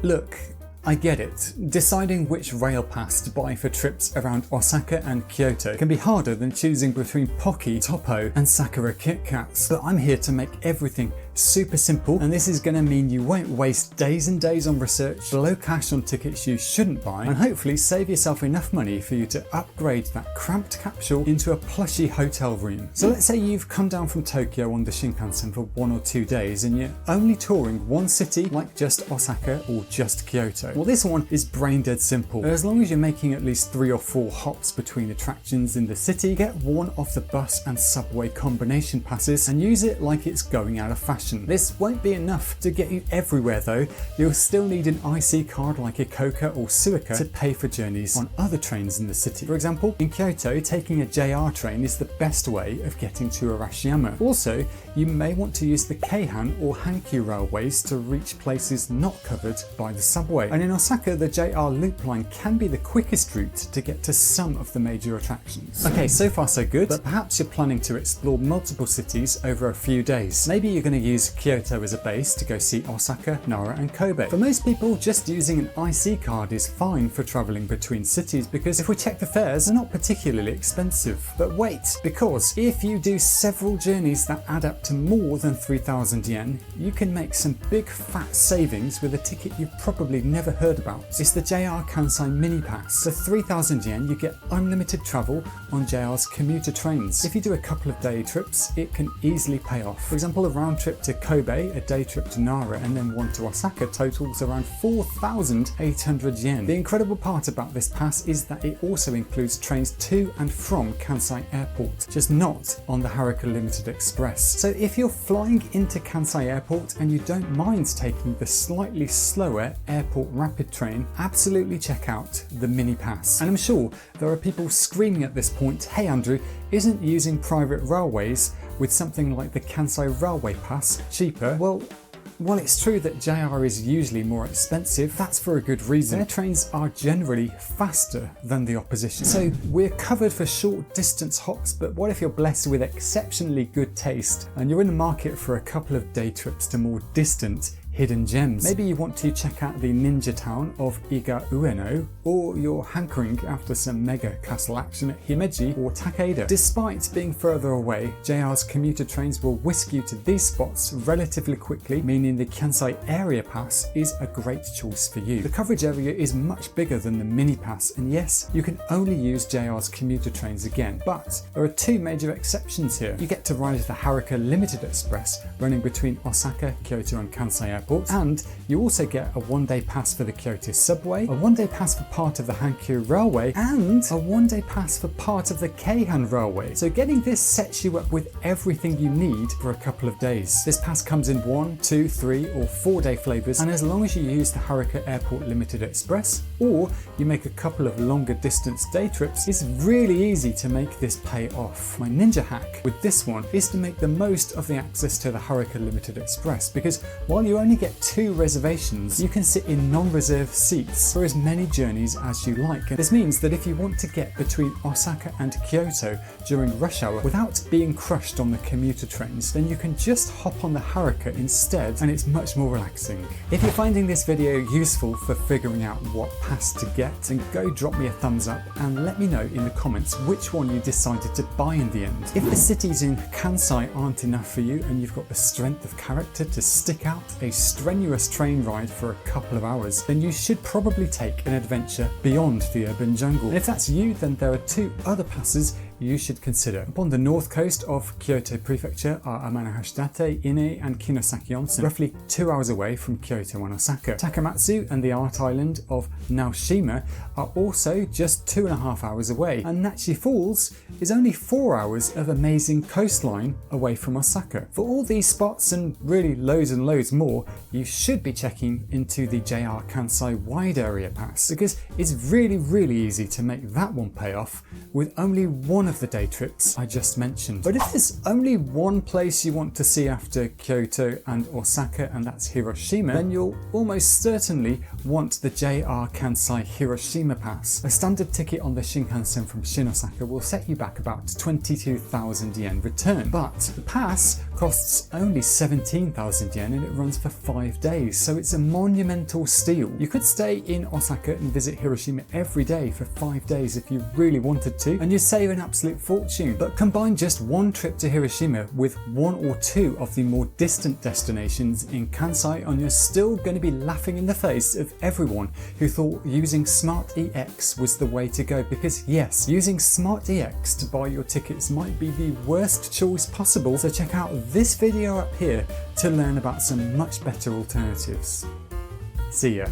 Look, I get it. Deciding which rail pass to buy for trips around Osaka and Kyoto can be harder than choosing between Pocky, Toppo and Sakura Kit Kats, but I'm here to make everything super simple, and this is going to mean you won't waste days and days on research, blow cash on tickets you shouldn't buy, and hopefully save yourself enough money for you to upgrade that cramped capsule into a plushy hotel room. So let's say you've come down from Tokyo on the Shinkansen for 1 or 2 days and you're only touring one city like just Osaka or just Kyoto. Well, this one is brain dead simple. As long as you're making at least 3 or 4 hops between attractions in the city, get one of the bus and subway combination passes and use it like it's going out of fashion. This won't be enough to get you everywhere though. You'll still need an IC card like Ikoka or Suica to pay for journeys on other trains in the city. For example, in Kyoto, taking a JR train is the best way of getting to Hiroshima. Also, you may want to use the Keihan or Hankyu railways to reach places not covered by the subway. And in Osaka, the JR loop line can be the quickest route to get to some of the major attractions. Okay, so far so good, but perhaps you're planning to explore multiple cities over a few days. Maybe you're going to use Kyoto as a base to go see Osaka, Nara and Kobe. For most people, just using an IC card is fine for travelling between cities because if we check the fares, they're not particularly expensive. But wait, because if you do several journeys that add up to more than 3,000 yen, you can make some big fat savings with a ticket you've probably never heard about. It's the JR Kansai Mini Pass. For 3,000 yen, you get unlimited travel on JR's commuter trains. If you do a couple of day trips, it can easily pay off. For example, a round trip to Kobe, a day trip to Nara and then one to Osaka totals around 4,800 yen. The incredible part about this pass is that it also includes trains to and from Kansai Airport, just not on the Haruka Limited Express. So if you're flying into Kansai Airport and you don't mind taking the slightly slower Airport Rapid train, absolutely check out the Mini Pass. And I'm sure there are people screaming at this point, hey Andrew, isn't using private railways with something like the Kansai Railway Pass cheaper? Well, it's true that JR is usually more expensive. That's for a good reason. Their trains are generally faster than the opposition. So we're covered for short distance hops, but what if you're blessed with exceptionally good taste and you're in the market for a couple of day trips to more distant hidden gems? Maybe you want to check out the ninja town of Iga Ueno, or you're hankering after some mega castle action at Himeji or Takeda. Despite being further away, JR's commuter trains will whisk you to these spots relatively quickly, meaning the Kansai Area Pass is a great choice for you. The coverage area is much bigger than the Mini Pass, and yes, you can only use JR's commuter trains again, but there are 2 major exceptions here. You get to ride the Haruka Limited Express running between Osaka, Kyoto and Kansai Airport, and you also get a 1-day pass for the Kyoto subway, a 1-day pass for part of the Hankyu Railway, and a 1-day pass for part of the Keihan Railway. So getting this sets you up with everything you need for a couple of days. This pass comes in 1, 2, 3 or 4-day flavours, and as long as you use the Haruka Airport Limited Express or you make a couple of longer distance day trips, it's really easy to make this pay off. My ninja hack with this one is to make the most of the access to the Haruka Limited Express, because while you only get 2 reservations, you can sit in non-reserved seats for as many journeys as you like. And this means that if you want to get between Osaka and Kyoto during rush hour without being crushed on the commuter trains, then you can just hop on the Haruka instead, and it's much more relaxing. If you're finding this video useful for figuring out what pass to get, then go drop me a thumbs up and let me know in the comments which one you decided to buy in the end. If the cities in Kansai aren't enough for you and you've got the strength of character to stick out a strenuous train ride for a couple of hours, then you should probably take an adventure beyond the urban jungle. And if that's you, then there are 2 other passes you should consider. Upon the north coast of Kyoto Prefecture are Amanohashidate, Ine and Kinosaki Onsen, roughly 2 hours away from Kyoto and Osaka. Takamatsu and the art island of Naoshima are also just 2.5 hours away, and Nachi Falls is only 4 hours of amazing coastline away from Osaka. For all these spots and really loads and loads more, you should be checking into the JR Kansai Wide Area Pass, because it's really easy to make that one pay off with only one of the day trips I just mentioned. But if there's only one place you want to see after Kyoto and Osaka, and that's Hiroshima, then you'll almost certainly want the JR Kansai Hiroshima Pass. A standard ticket on the Shinkansen from Osaka will set you back about 22,000 yen return, but the pass costs only 17,000 yen and it runs for 5 days, so it's a monumental steal. You could stay in Osaka and visit Hiroshima every day for 5 days if you really wanted to, and you'd save an absolute fortune. But combine just one trip to Hiroshima with one or two of the more distant destinations in Kansai and you're still going to be laughing in the face of everyone who thought using Smart EX was the way to go, because yes, using Smart EX to buy your tickets might be the worst choice possible, so check out this video up here to learn about some much better alternatives. See ya.